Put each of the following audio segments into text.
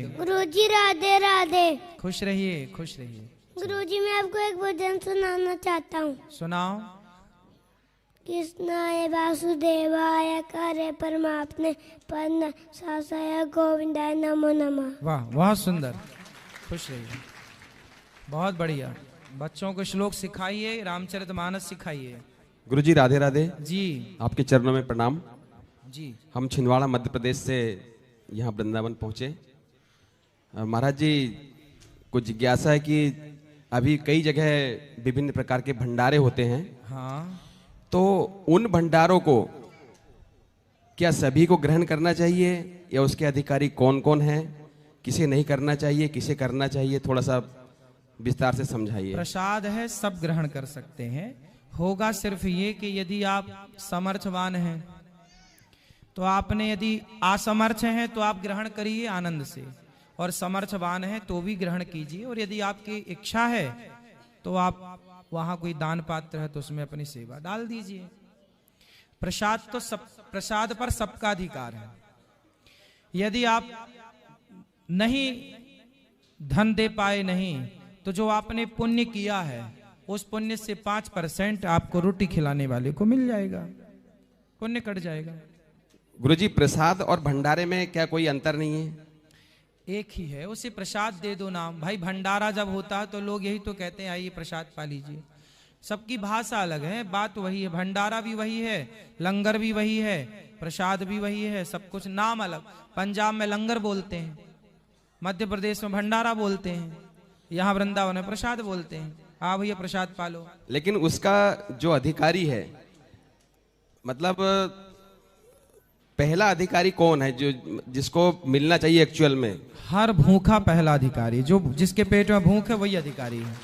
गुरुजी राधे राधे। खुश रहिए, खुश रहिए। गुरुजी मैं आपको एक भजन सुनाना चाहता हूँ। सुनाओ। कृष्णाय वासुदेवाय करे परमात्मे पन्ना सासाय गोविंदाय नमो नमः। वाह, बहुत सुंदर। खुश रहिए, बहुत बढ़िया। बच्चों को श्लोक सिखाइए, रामचरितमानस सिखाइए। गुरुजी राधे राधे जी। आपके चरणों में प्रणाम जी। हम छिंदवाड़ा मध्य प्रदेश से यहाँ वृंदावन पहुँचे। महाराज जी को जिज्ञासा है कि अभी कई जगह विभिन्न प्रकार के भंडारे होते हैं। हाँ। तो उन भंडारों को क्या सभी को ग्रहण करना चाहिए या उसके अधिकारी कौन कौन हैं, किसे नहीं करना चाहिए, किसे करना चाहिए, थोड़ा सा विस्तार से समझाइए। प्रसाद है, सब ग्रहण कर सकते हैं। होगा सिर्फ ये कि यदि आप समर्थवान हैं तो आपने, यदि असमर्थ हैं तो आप ग्रहण करिए आनंद से, और समर्थवान हैं तो भी ग्रहण कीजिए। और यदि आपकी इच्छा है तो आप वहां कोई दान पात्र है तो उसमें अपनी सेवा डाल दीजिए। प्रसाद तो सब, प्रसाद पर सबका अधिकार है। यदि आप नहीं धन दे पाए नहीं तो जो आपने पुण्य किया है उस पुण्य से 5% आपको रोटी खिलाने वाले को मिल जाएगा, पुण्य कट जाएगा। गुरुजी प्रसाद और भंडारे में क्या कोई अंतर नहीं है? एक ही है, उसे प्रसाद दे दो नाम। भाई भंडारा जब होता है तो लोग यही तो कहते हैं आइए प्रसाद पा लीजिए। सबकी भाषा अलग है, बात वही है। भंडारा भी वही है, लंगर भी वही है, प्रसाद भी वही है, सब कुछ नाम अलग। पंजाब में लंगर बोलते हैं, मध्य प्रदेश में भंडारा बोलते हैं, यहाँ वृंदावन में प्रसाद बोलते हैं। हाँ भैया प्रसाद पालो। लेकिन उसका जो अधिकारी है, मतलब पहला अधिकारी कौन है जो जिसको मिलना चाहिए एक्चुअल में? हर भूखा पहला अधिकारी, जो जिसके पेट में भूख है वही अधिकारी है।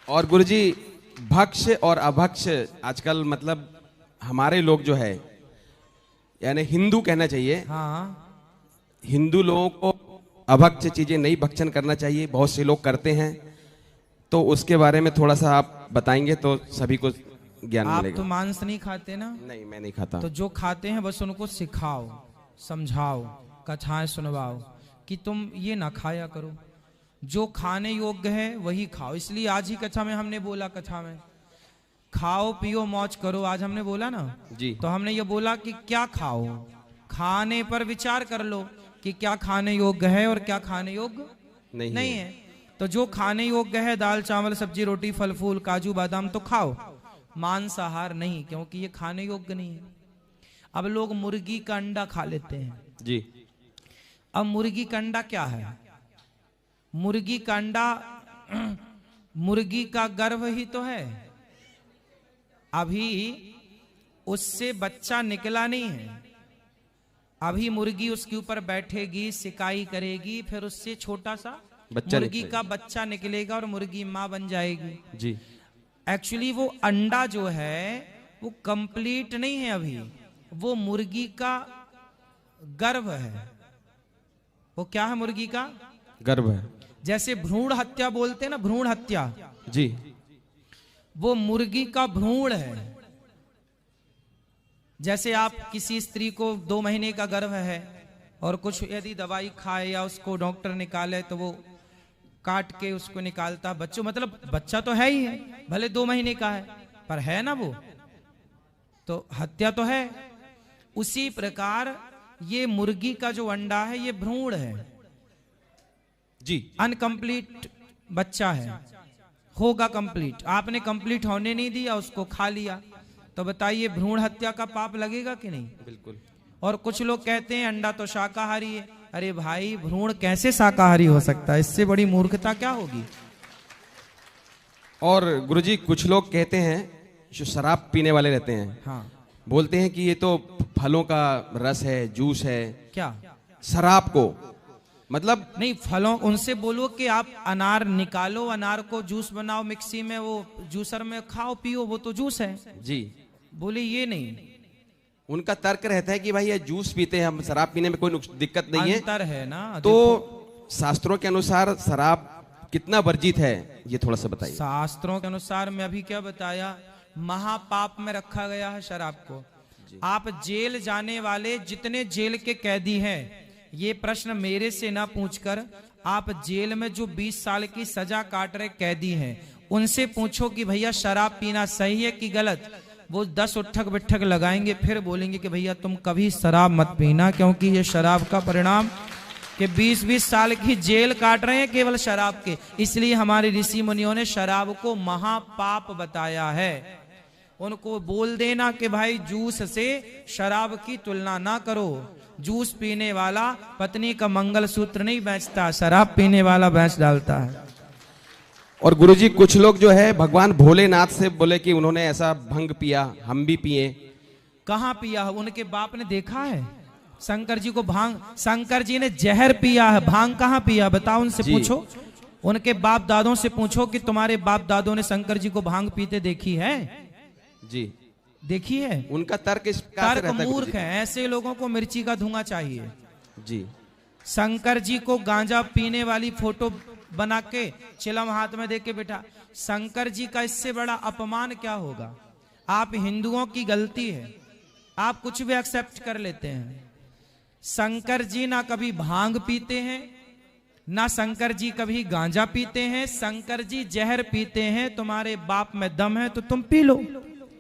और गुरुजी भक्ष और अभक्ष आजकल मतलब हमारे लोग जो है, यानी हिंदू कहना चाहिए, हाँ, हिंदू लोगों को अभक्ष चीजें नहीं भक्षण करना चाहिए, बहुत से लोग करते हैं। तो उसके बारे में थोड़ा सा आप बताएंगे तो सभी को ज्ञान आप मिलेगा। तो मांस नहीं खाते ना? नहीं, मैं नहीं खाता। तो जो खाते हैं बस उनको सिखाओ, समझाओ, कथाएं सुनवाओ कि तुम ये ना खाया करो। जो खाने योग्य है वही खाओ। इसलिए आज ही कथा में हमने बोला, कथा में खाओ पियो मौज करो, आज हमने बोला ना जी। तो हमने ये बोला कि क्या खाओ, खाने पर विचार कर लो कि क्या खाने योग्य है और क्या खाने योग्य नहीं है। तो जो खाने योग्य है, दाल चावल सब्जी रोटी फल फूल काजू बादाम, तो खाओ। मांसाहार नहीं, क्योंकि ये खाने योग्य नहीं है। अब लोग मुर्गी का अंडा खा लेते हैं जी। अब मुर्गी का अंडा क्या है? मुर्गी का अंडा मुर्गी का गर्भ ही तो है, अभी उससे बच्चा निकला नहीं है। अभी मुर्गी उसके ऊपर बैठेगी, सिकाई करेगी, फिर उससे छोटा सा मुर्गी का बच्चा निकलेगा और मुर्गी माँ बन जाएगी। जी। एक्चुअली वो अंडा जो है वो कंप्लीट नहीं है, अभी वो मुर्गी का गर्भ है। वो क्या है? मुर्गी का गर्भ है। जैसे भ्रूण हत्या बोलते हैं ना, भ्रूण हत्या, जी, वो मुर्गी का भ्रूण है। जैसे आप किसी स्त्री को 2 महीने का गर्भ है और कुछ यदि दवाई खाए या उसको डॉक्टर निकाले तो वो काट के उसको निकालता बच्चों, मतलब बच्चा तो है ही है, भले 2 महीने का है पर है ना, वो तो हत्या तो है। उसी प्रकार ये मुर्गी का जो अंडा है ये भ्रूण है जी, अनकंप्लीट बच्चा है। होगा कंप्लीट, आपने कंप्लीट होने नहीं दिया, उसको खा लिया, तो बताइए भ्रूण हत्या का पाप लगेगा कि नहीं? बिल्कुल। और कुछ लोग कहते हैं अंडा तो शाकाहारी है। अरे भाई भ्रूण कैसे शाकाहारी हो सकता है? इससे बड़ी मूर्खता क्या होगी? और गुरुजी कुछ लोग कहते हैं जो शराब पीने वाले रहते हैं, हाँ, बोलते हैं कि ये तो फलों का रस है, जूस है। क्या शराब को मतलब नहीं, फलों, उनसे बोलो कि आप अनार निकालो, अनार को जूस बनाओ मिक्सी में, वो जूसर में खाओ पियो, वो तो जूस है जी। बोले ये नहीं। उनका तर्क रहता है कि भाई ये जूस पीते हैं हम, शराब पीने में कोई दिक्कत नहीं है। अंतर है ना। तो शास्त्रों के अनुसार शराब कितना वर्जित है ये थोड़ा सा बताइए। शास्त्रों के अनुसार मैं अभी क्या बताया, महापाप में रखा गया है शराब को। आप जेल जाने वाले जितने जेल के कैदी हैं ये प्रश्न मेरे से ना पूछकर आप जेल में जो 20 साल की सजा काट रहे कैदी हैं उनसे पूछो कि भैया शराब पीना सही है कि गलत। वो 10 उठक बिठक लगाएंगे, फिर बोलेंगे कि भैया तुम कभी शराब मत पीना, क्योंकि ये शराब का परिणाम कि 20-20 साल की जेल काट रहे हैं केवल शराब के। इसलिए हमारे ऋषि मुनियों ने शराब को महापाप बताया है। उनको बोल देना कि भाई जूस से शराब की तुलना ना करो, जूस पीने वाला पत्नी का मंगलसूत्र नहीं बेचता, शराब पीने वाला बेच डालता है। और गुरुजी कुछ लोग जो है भगवान भोलेनाथ से बोले कि उन्होंने ऐसा भंग पिया, हम भी पिए। कहाँ पिया है? उनके बाप ने देखा है शंकर जी को भांग? शंकर जी ने जहर पिया है, भांग कहाँ पिया? बताओ, उनसे पूछो, उनके बाप दादों से पूछो कि तुम्हारे बाप दादों ने शंकर जी को भांग पीते देखी है? जी देखी है? उनका तर्क इस प्रकार से तर्क रहता है मूर्ख है। ऐसे लोगों को मिर्ची का धुआं चाहिए। जी। शंकर जी को गांजा पीने वाली फोटो बना के चिलम हाथ में दे के बैठा, शंकर जी का इससे बड़ा अपमान क्या होगा? आप हिंदुओं की गलती है, आप कुछ भी एक्सेप्ट कर लेते हैं। शंकर जी ना कभी भांग पीते हैं, ना शंकर जी कभी गांजा पीते हैं। शंकर जी जहर पीते हैं। तुम्हारे बाप में दम है तो तुम पी लो,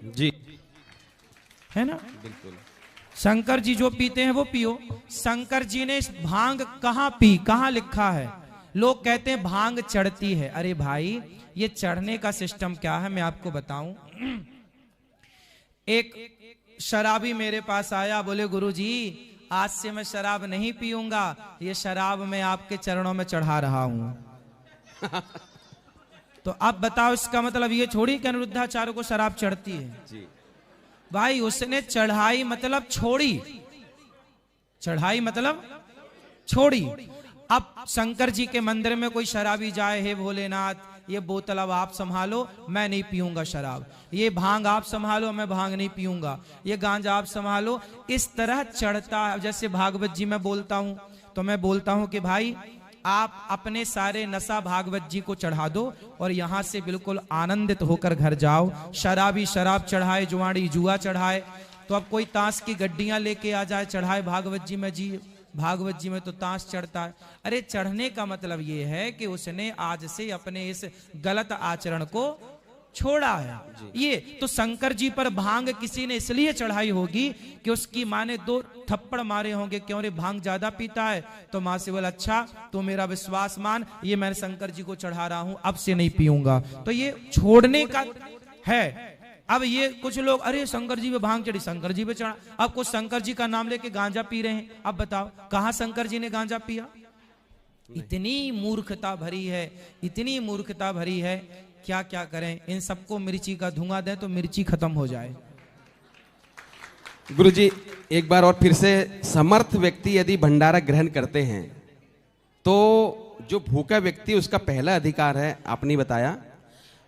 जी, है ना? बिल्कुल। शंकर जी जो पीते हैं वो पियो। शंकर जी ने भांग कहाँ पी, कहाँ लिखा है? लोग कहते हैं भांग चढ़ती है। अरे भाई, ये चढ़ने का सिस्टम क्या है मैं आपको बताऊं। एक शराबी मेरे पास आया, बोले गुरुजी आज से मैं शराब नहीं पीऊंगा, ये शराब मैं आपके चरणों में चढ़ा रहा हूं। तो अब बताओ, इसका मतलब ये छोड़ी कि अनिरुद्धाचार्य को शराब चढ़ती है? जी भाई, उसने चढ़ाई मतलब छोड़ी, चढ़ाई मतलब छोड़ी। अब शंकर जी के मंदिर में कोई शराबी जाए, हे भोलेनाथ ये बोतल अब आप संभालो, मैं नहीं पीऊंगा शराब, ये भांग आप संभालो, मैं भांग नहीं पीऊंगा, ये गांजा आप संभालो, इस तरह चढ़ता है। जैसे भागवत जी में बोलता हूं तो मैं बोलता हूं कि भाई आप अपने सारे नशा भागवत जी को चढ़ा दो और यहां से बिल्कुल आनंदित होकर घर जाओ। शराबी शराब चढ़ाए, जुआड़ी जुआ चढ़ाए, तो अब कोई ताश की गड्डियां लेके आ जाए चढ़ाए भागवत जी में। जी भागवत जी में तो ताश चढ़ता है। अरे चढ़ने का मतलब ये है कि उसने आज से अपने इस गलत आचरण को छोड़ा है। ये तो शंकर जी पर भांग किसी ने इसलिए चढ़ाई होगी कि उसकी माँ ने 2 थप्पड़ मारे होंगे, क्यों रे भांग ज्यादा पीता है? तो माँ से बोला अच्छा तो मेरा विश्वास मान, ये मैं शंकर जी को चढ़ा रहा हूं, अब से नहीं पीऊंगा। तो ये छोड़ने का है। अब ये कुछ लोग अरे शंकर जी पे भांग चढ़ी, शंकर जी पे चढ़ा, अब कुछ शंकर जी का नाम लेके गांजा पी रहे हैं। अब बताओ कहां शंकर जी ने गांजा पिया? इतनी मूर्खता भरी है, इतनी मूर्खता भरी है, क्या क्या करें। इन सबको मिर्ची का धुआं दें तो मिर्ची खत्म हो जाए। गुरुजी एक बार और फिर से, समर्थ व्यक्ति यदि भंडारा ग्रहण करते हैं तो जो भूखा व्यक्ति उसका पहला अधिकार है, आपने बताया,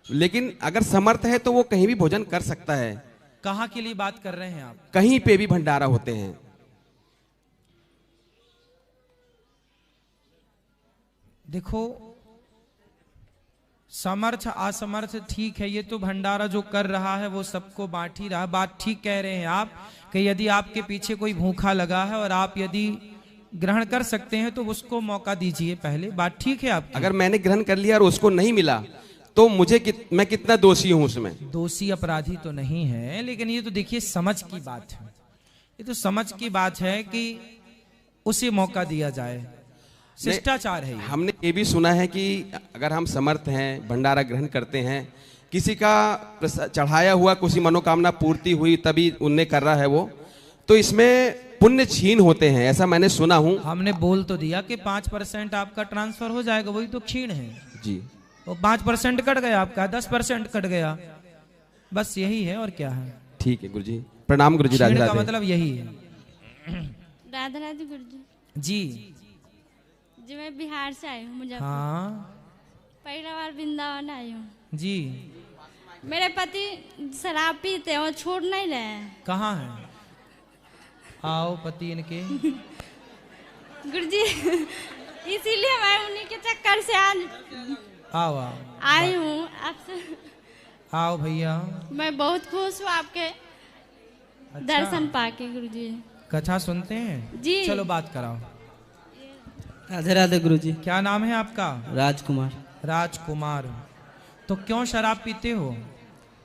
लेकिन अगर समर्थ है तो वो कहीं भी भोजन कर सकता है। कहाँ के लिए बात कर रहे हैं आप? कहीं पे भी भंडारा होते हैं। देखो समर्थ असमर्थ ठीक है, ये तो भंडारा जो कर रहा है वो सबको बांट ही रहा। बात ठीक कह रहे हैं आप कि यदि आपके पीछे कोई भूखा लगा है और आप यदि ग्रहण कर सकते हैं तो उसको मौका दीजिए पहले। बात ठीक है आपकी। अगर मैंने ग्रहण कर लिया और उसको नहीं मिला तो मुझे मैं कितना दोषी हूं उसमें? दोषी अपराधी तो नहीं है, लेकिन ये तो देखिए समझ की बात है। ये तो समझ की बात है कि उसे मौका दिया जाए, शिष्टाचार है ये। हमने ये भी सुना है कि अगर हम समर्थ हैं, भंडारा ग्रहण करते हैं, किसी का चढ़ाया हुआ किसी मनोकामना पूर्ति हुई तभी उनने कर रहा है वो, तो इसमें पुण्य छीन होते हैं, ऐसा मैंने सुना हूं। हमने बोल तो दिया कि 5% आपका ट्रांसफर हो जाएगा, वही तो क्षीण है जी। वो 5% कट गया आपका, 10% कट गया, बस यही है और क्या है। ठीक है गुरुजी, प्रणाम गुरुजी। राधे राधे। का मतलब यही है। राधे राधे गुरुजी जी। जी मैं बिहार से आई हूँ, मुजफ्फरपुर। हाँ पहला बार वृंदावन आई हूँ जी। मेरे पति शराब पीते हैं, वो छोड़ नहीं रहे हैं। कहाँ है? आओ पति इनके। गुरुजी इसीलिए मैं उन्हीं के चक्कर से आज आओ आओ आई हूँ आपसे। आओ भैया। मैं बहुत खुश हूँ आपके दर्शन पाके गुरुजी। कथा सुनते हैं जी। चलो बात कराओ। राधे राधे गुरुजी। क्या नाम है आपका? राजकुमार। राजकुमार। तो क्यों शराब पीते हो?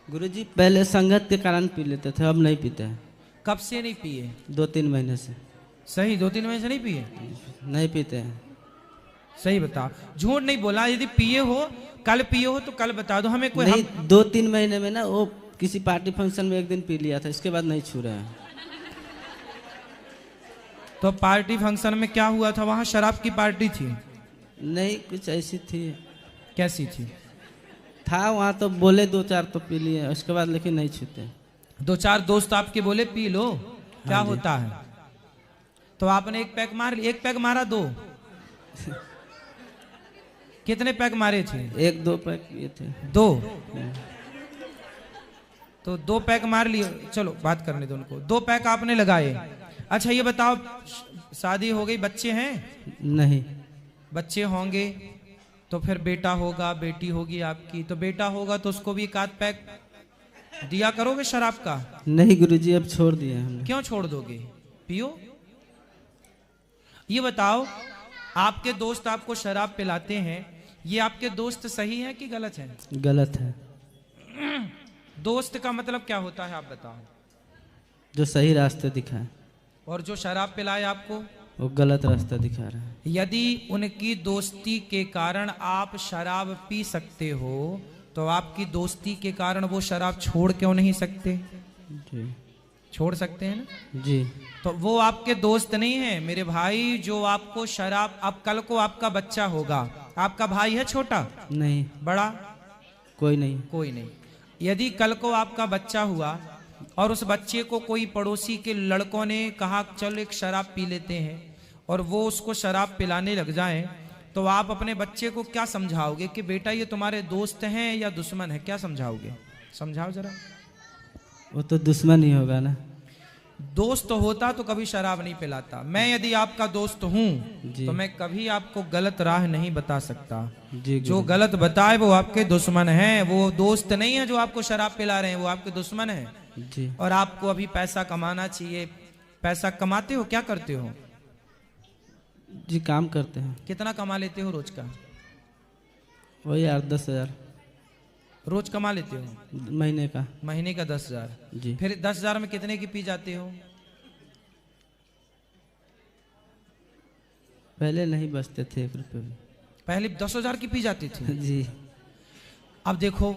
गुरुजी पहले संगत के कारण पी लेते थे, अब नहीं पीते हैं। कब से नहीं पिए? 2-3 महीने से। सही 2-3 महीने से नहीं पिए? नहीं पीते हैं। सही बताओ, झूठ नहीं बोला। यदि पिए हो, कल पिए हो तो कल बता दो हमें। कोई नहीं, 2-3 महीने में ना वो किसी पार्टी फंक्शन में एक दिन पी लिया था, इसके बाद नहीं छू रहे हैं। तो पार्टी फंक्शन में क्या हुआ था? वहां शराब की पार्टी थी? नहीं, कुछ ऐसी थी। कैसी थी? था वहाँ तो बोले 2-4 तो पी लिए, उसके बाद लेकिन नहीं छूते। 2-4 दोस्त आपके बोले पी लो, क्या हाँ जी। होता है? तो आपने एक पैक मार लिया? एक पैक मारा? 2? कितने पैक मारे थे? 1-2 पैक किए थे। 2? तो 2 पैक मार लिए। चलो बात करने दो उनको। 2 पैक आपने लगाए। अच्छा ये बताओ, शादी हो गई, बच्चे हैं? नहीं। बच्चे होंगे तो फिर बेटा होगा, बेटी होगी आपकी। तो बेटा होगा तो उसको भी 1 पैक दिया करोगे शराब का? नहीं गुरुजी, अब छोड़ दिए हमने। क्यों छोड़ दोगे? पियो। ये बताओ, आपके दोस्त आपको शराब पिलाते हैं, ये आपके दोस्त सही है कि गलत है? गलत है। दोस्त का मतलब क्या होता है आप बताओ? जो सही रास्ते दिखाए। और जो शराब पिलाए आपको? वो गलत रास्ता दिखा रहा है। यदि उनकी दोस्ती के कारण आप शराब पी सकते हो, तो आपकी दोस्ती के कारण वो शराब छोड़ क्यों नहीं सकते? जी। छोड़ सकते हैं ना? जी। तो वो आपके दोस्त नहीं है मेरे भाई, जो आपको शराब। अब कल को आपका बच्चा होगा, आपका भाई है छोटा? नहीं। बड़ा? कोई नहीं। कोई नहीं। यदि कल को आपका बच्चा हुआ और उस बच्चे को कोई पड़ोसी के लड़कों ने कहा चल एक शराब पी लेते हैं, और वो उसको शराब पिलाने लग जाएं, तो आप अपने बच्चे को क्या समझाओगे कि बेटा ये तुम्हारे दोस्त हैं या दुश्मन है? क्या समझाओगे? समझाओ जरा। वो तो दुश्मन ही होगा ना। दोस्त होता तो कभी शराब नहीं पिलाता। मैं यदि आपका दोस्त हूं जी। तो मैं कभी आपको गलत राह नहीं बता सकता। जी। जो गलत बताए वो आपके दुश्मन हैं, वो दोस्त नहीं है जो आपको शराब पिला रहे हैं, वो आपके दुश्मन हैं। जी। और आपको अभी पैसा कमाना चाहिए। पैसा कमाते हो? क्या करते हो? जी काम करते हैं। कितना कमा लेते हो रोज का? वही 8-10 हज़ार रोज कमा लेते हो? महीने का। महीने का 10,000। जी। फिर 10,000 में कितने की पी जाते हो? पहले नहीं बचते थे 1 रुपये भी। पहले 10,000 की पी जाती थी। जी। अब देखो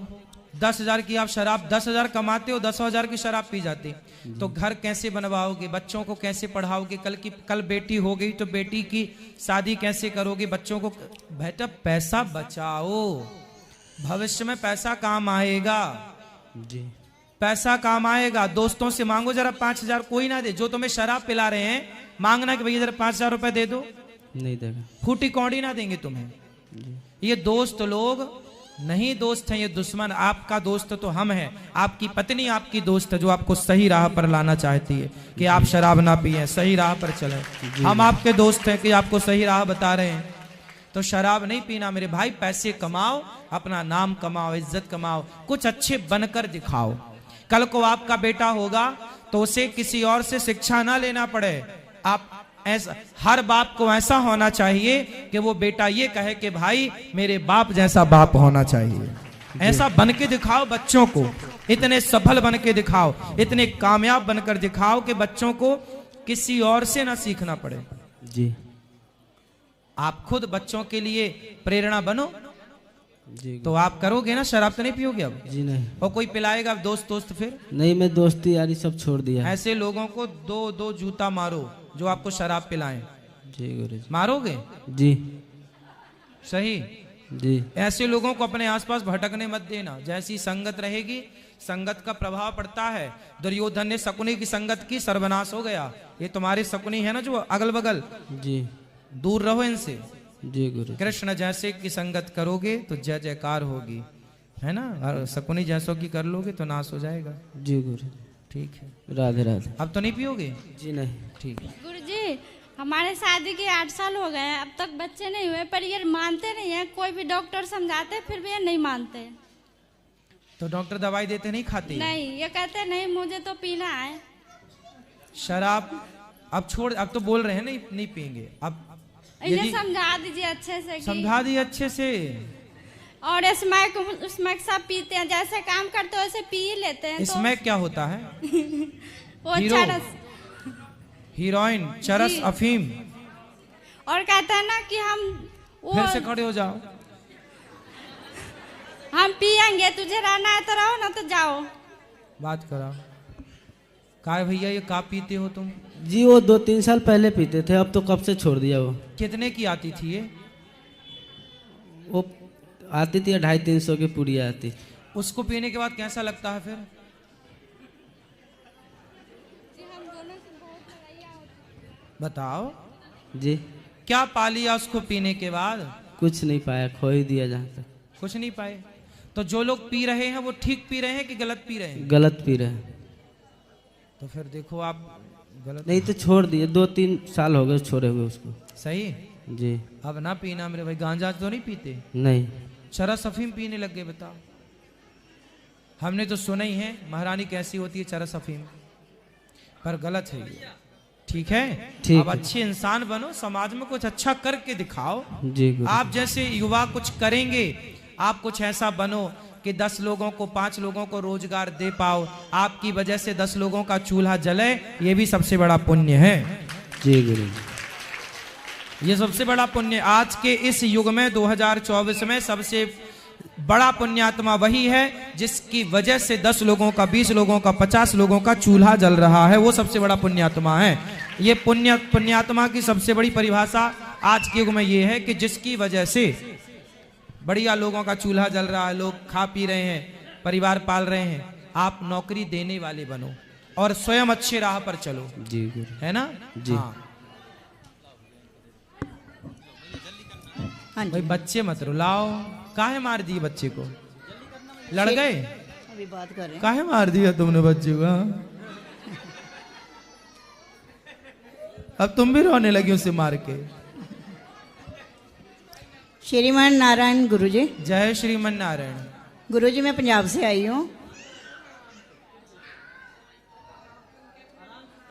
10,000 की आप शराब, 10,000 कमाते हो, 10,000 की शराब पी जाते, तो घर कैसे बनवाओगे? बच्चों को कैसे पढ़ाओगे? कल बेटी हो गई तो बेटी की शादी कैसे करोगे? बच्चों को बेटा पैसा बचाओ, भविष्य में पैसा काम आएगा। जी। पैसा काम आएगा। दोस्तों से मांगो जरा 5,000, कोई ना दे। जो तुम्हें शराब पिला रहे हैं, मांगना कि भैया जरा 5,000 रुपए दे दो, नहीं देगा। फूटी कौड़ी ना देंगे तुम्हें। जी। ये दोस्त लोग नहीं दोस्त हैं, ये दुश्मन। आपका दोस्त तो हम हैं। आपकी पत्नी आपकी दोस्त है, जो आपको सही राह पर लाना चाहती है कि आप शराब ना पिए, सही राह पर चलें। हम आपके दोस्त हैं कि आपको सही राह बता रहे हैं। तो शराब नहीं पीना मेरे भाई। पैसे कमाओ, अपना नाम कमाओ, इज्जत कमाओ, कुछ अच्छे बनकर दिखाओ। कल को आपका बेटा होगा तो उसे किसी और से शिक्षा ना लेना पड़े। आप ऐसा, हर बाप को ऐसा होना चाहिए कि वो बेटा ये कहे कि भाई मेरे बाप जैसा बाप होना चाहिए। ऐसा बन के दिखाओ बच्चों को, इतने सफल बन के दिखाओ, इतने कामयाब बनकर दिखाओ कि बच्चों को किसी और से ना सीखना पड़े। जी। आप खुद बच्चों के लिए प्रेरणा बनो। जी। तो आप करोगे ना? शराब तो नहीं पियोगे अब? जी नहीं। और कोई पिलाएगा दोस्त फिर? नहीं, मैं दोस्ती यारी सब छोड़ दिया। ऐसे लोगों को 2-2 जूता मारो जो आपको शराब पिलाएं। जी गुरुजी। मारोगे? जी। सही। जी। ऐसे लोगों को अपने आसपास भटकने मत देना। जैसी संगत रहेगी, संगत का प्रभाव पड़ता है। दुर्योधन ने शकुनी की संगत की, सर्वनाश हो गया। ये तुम्हारे शकुनी है ना जो अगल बगल, जी। दूर रहो इनसे। जी गुरु। कृष्ण जैसे की संगत करोगे तो जय जयकार होगी, है ना? और शकुनी जैसों की कर लोगे तो नाश हो जाएगा। जी गुरु। ठीक है। राधे राधे। अब तो नहीं पियोगे? जी नहीं। ठीक है। गुरुजी हमारे शादी के 8 साल हो गए हैं, अब तक बच्चे नहीं हुए, पर ये मानते नहीं है। कोई भी डॉक्टर समझाते फिर भी ये नहीं मानते। तो डॉक्टर दवाई देते नहीं खाते? नहीं, ये कहते नहीं मुझे तो पीना है शराब अब छोड़, अब तो बोल रहे हैं नहीं पिएंगे। अब इन्हें समझा दीजिए अच्छे से समझा दिए अच्छे से। और स्मैक सब पीते हैं, जैसे काम करते हो वैसे पी लेते हैं। स्मैक क्या होता है? वो हीरो, चरस, हीरोइन, चरस, अफीम। और कहते हैं ना कि फिर से खड़े हो जाओ। हम पियेंगे, तुझे रहना है तो रहो, ना तो जाओ। बात करा काय भैया, ये का पीते हो तुम? जी वो 2-3 साल पहले पीते थे, अब तो कब से छोड़ दिया वो। कितने की आती थी ये? वो आती थी 250-300 की पूरी आती। उसको पीने के बाद कैसा लगता है फिर? बताओ जी। क्या पा लिया उसको पीने के बाद? कुछ नहीं पाया, खो ही दिया जहाँ तक। कुछ नहीं पाए। तो जो लोग पी रहे हैं वो ठीक पी रहे हैं कि गलत पी रहे हैं? गलत पी रहे हैं। तो फिर देखो आप गलत नहीं तो छोड़ दिए, 2-3 साल हो गए छोड़े हुए उसको। सही जी। अब ना पीना मेरे भाई। गांजा तो नहीं पीते? नहीं। चरस अफीम पीने लग गए, बताओ। हमने तो सुना ही है महारानी कैसी होती है चरस अफीम, पर गलत है ये। ठीक है, ठीक अब है। अच्छे इंसान बनो, समाज में कुछ अच्छा करके दिखाओ। जी गुरु। आप जैसे युवा कुछ करेंगे, आप कुछ ऐसा बनो कि 10 लोगों को, 5 लोगों को रोजगार दे पाओ। आपकी वजह से 10 लोगों का चूल्हा जले, ये भी सबसे बड़ा पुण्य है। जी गुरु। ये सबसे बड़ा पुण्य। आज के इस युग में 2024 में सबसे बड़ा पुण्यात्मा वही है जिसकी वजह से 10 लोगों का, 20 लोगों का, 50 लोगों का चूल्हा जल रहा है। वो सबसे बड़ा पुण्यात्मा है। ये पुण्यात्मा की सबसे बड़ी परिभाषा आज के युग में ये है कि जिसकी वजह से बढ़िया लोगों का चूल्हा जल रहा है, लोग खा पी रहे हैं, परिवार पाल रहे हैं। आप नौकरी देने वाले बनो और स्वयं अच्छे राह पर चलो। जी गुरु। है ना? जी। हाँ। भाई बच्चे मत रुलाओ। काहे मार दिए बच्चे को? लड़ गए? अभी बात कर रहे हैं। काहे मार दिया तुमने बच्चे को? अब तुम भी रोने लगी उसे मार के। श्रीमान नारायण गुरुजी। जय श्रीमन नारायण। गुरुजी मैं पंजाब से आई हूँ।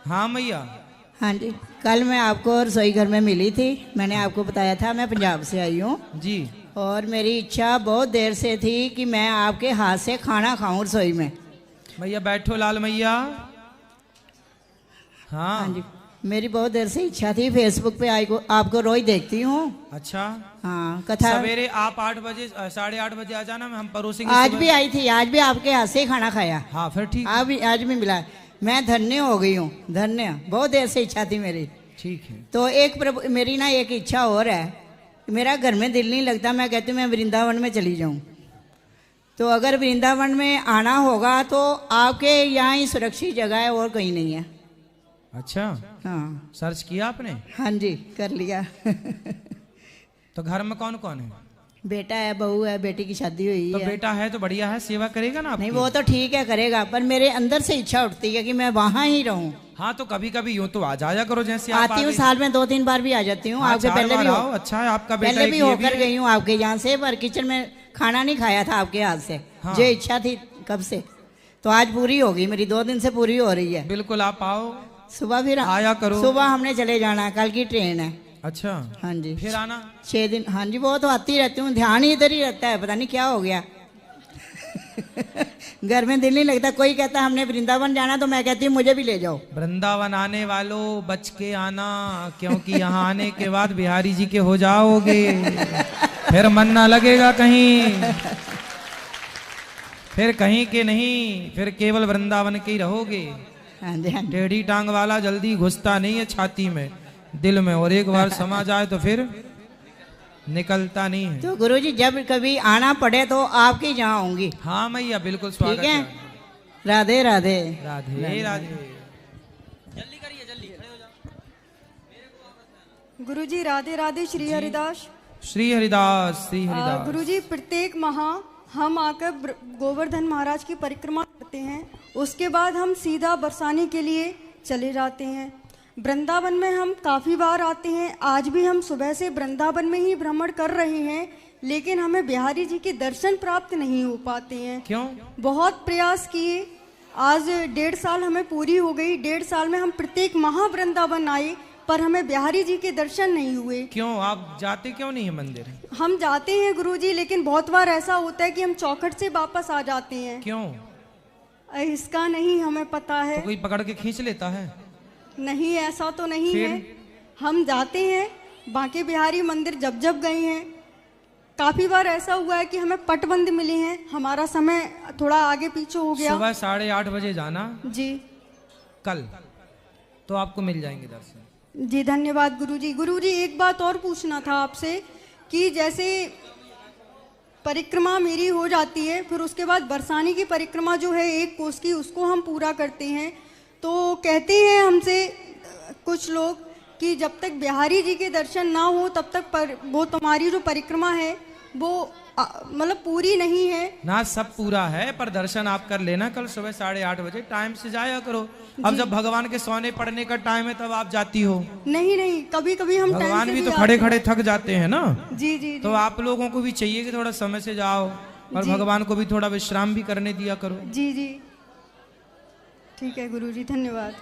हाँ मैया। हाँ जी, कल मैं आपको रसोई घर में मिली थी। मैंने आपको बताया था मैं पंजाब से आई हूँ जी। और मेरी इच्छा बहुत देर से थी कि मैं आपके हाथ से खाना खाऊं रसोई में। मैया बैठो लाल मैया। हाँ, हाँ जी, मेरी बहुत देर से इच्छा थी। फेसबुक पे आपको रोज देखती हूँ। अच्छा। हाँ, कथा सवेरे आप 8 बजे, 8:30 बजे आ जाना, हम परोसेंगे। आज सुबह। भी आई थी, आज भी आपके हाथ से ही खाना खाया। हाँ फिर ठीक। आज भी मिला। मैं धन्य हो गई हूँ, धन्य। बहुत देर से इच्छा थी मेरी। ठीक है। तो मेरी ना एक इच्छा और है। मेरा घर में दिल नहीं लगता, मैं कहती हूँ मैं वृंदावन में चली जाऊँ। तो अगर वृंदावन में आना होगा तो आपके यहाँ ही सुरक्षित जगह है, और कहीं नहीं है। अच्छा, हाँ। सर्च किया आपने? हाँ जी, कर लिया। तो घर में कौन कौन है? बेटा है, बहू है, बेटी की शादी हुई तो है। बेटा है तो बढ़िया है, सेवा करेगा ना आपकी? नहीं वो तो ठीक है, करेगा, पर मेरे अंदर से इच्छा उठती है कि मैं वहाँ ही रहूँ। हाँ तो कभी कभी यूं तो आ जाया करो, जैसे आप आती हूँ, आ गई। साल में 2-3 बार भी आ जाती हूँ। हाँ, आपके 4 पहले बार भी आओ। अच्छा है आपका बेटा। पहले भी एक ये होकर है। गई हूँ आपके यहाँ से, पर किचन में खाना नहीं खाया था आपके हाथ से। हाँ। जो इच्छा थी कब से, तो आज पूरी हो गई मेरी। 2 दिन से पूरी हो रही है। बिल्कुल आप आओ, सुबह फिर आया करो। सुबह हमने चले जाना, कल की ट्रेन है। अच्छा। हाँ जी, फिर आना। 6 दिन। हाँ जी, वो तो आती रहती हूँ, ध्यान ही इधर ही रहता है, पता नहीं क्या हो गया। घर में दिल नहीं लगता। कोई कहता हमने वृंदावन जाना, तो मैं कहती हूँ मुझे भी ले जाओ। वृंदावन आने वालों बच के आना, क्योंकि यहाँ आने के बाद बिहारी जी के हो जाओगे। फिर मन ना लगेगा कहीं, फिर कहीं के नहीं, फिर केवल वृंदावन के ही रहोगे। हाँ जी, हाँ जी। टेढ़ी टांग वाला जल्दी घुसता नहीं है छाती में, दिल में, और एक बार समा जाए तो फिर निकलता नहीं है। तो गुरुजी जब कभी आना पड़े तो आपके यहाँ आऊंगी। हाँ मैया, बिल्कुल स्वागत ठीक है। है। राधे राधे। राधे राधे। गुरुजी राधे राधे। श्री हरिदास। श्री हरिदास, श्री हरिदास। गुरुजी प्रत्येक माह हम आकर गोवर्धन महाराज की परिक्रमा करते हैं, उसके बाद हम सीधा बरसाने के लिए चले जाते हैं। वृंदावन में हम काफ़ी बार आते हैं। आज भी हम सुबह से वृंदावन में ही भ्रमण कर रहे हैं, लेकिन हमें बिहारी जी के दर्शन प्राप्त नहीं हो पाते हैं। क्यों? बहुत प्रयास किए, आज 1.5 साल हमें पूरी हो गई। 1.5 साल में हम प्रत्येक माह वृंदावन आए, पर हमें बिहारी जी के दर्शन नहीं हुए। क्यों आप जाते क्यों नहीं है मंदिर? हम जाते हैं गुरुजी, लेकिन बहुत बार ऐसा होता है कि हम चौखट से वापस आ जाते हैं। क्यों? इसका नहीं हमें पता है। तो कोई पकड़ के खींच लेता है? नहीं, ऐसा तो नहीं फिर? है। हम जाते हैं बांके बिहारी मंदिर, जब जब गए हैं काफी बार ऐसा हुआ है कि हमें पटबंद मिले हैं, हमारा समय थोड़ा आगे पीछे हो गया। सुबह 8:30 बजे जाना जी कल, तो आपको मिल जाएंगे दर्शन। जी धन्यवाद गुरुजी। गुरुजी एक बात और पूछना था आपसे कि जैसे परिक्रमा मेरी हो जाती है, फिर उसके बाद बरसाने की परिक्रमा जो है 1 कोस की, उसको हम पूरा करते हैं, तो कहते हैं हमसे कुछ लोग कि जब तक बिहारी जी के दर्शन ना हो तब तक वो तुम्हारी जो परिक्रमा है वो मतलब पूरी नहीं है ना। सब पूरा है, पर दर्शन आप कर लेना कल सुबह 8:30 बजे, टाइम से जाया करो। अब जब भगवान के सोने पड़ने का टाइम है तब आप जाती हो। नहीं नहीं, कभी कभी हम टाइम भगवान से भी तो आते खड़े हैं। खड़े थक जाते हैं ना। जी जी तो आप लोगों को भी चाहिए कि थोड़ा समय से जाओ, और भगवान को भी थोड़ा विश्राम भी करने दिया करो। जी जी ठीक है गुरुजी, धन्यवाद।